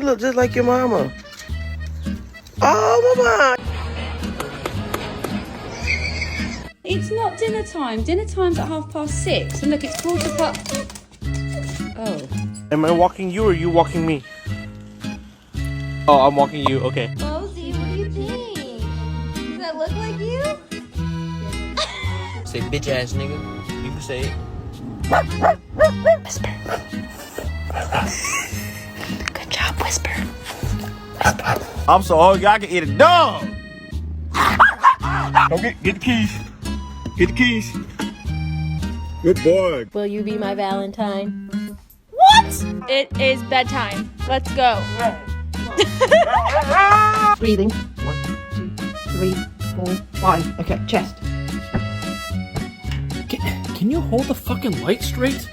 You look just like your mama. Oh, mama. It's not dinner time. Dinner time's at 6:30. And look, it's 4:15. Oh. Am I walking you or you walking me? Oh, I'm walking you. Okay. Mosey, what do you think? Does that look like you? Say bitch ass nigga. You can say it. Whisper. Good job, Whisper. Whisper. I'm so hungry I can eat a dog. Go get the keys. Get the keys. Good boy. Will you be my Valentine? What? It is bedtime. Let's go. Breathing. 1, 2, 3, 4, 5. Okay, chest. Can you hold the fucking light straight?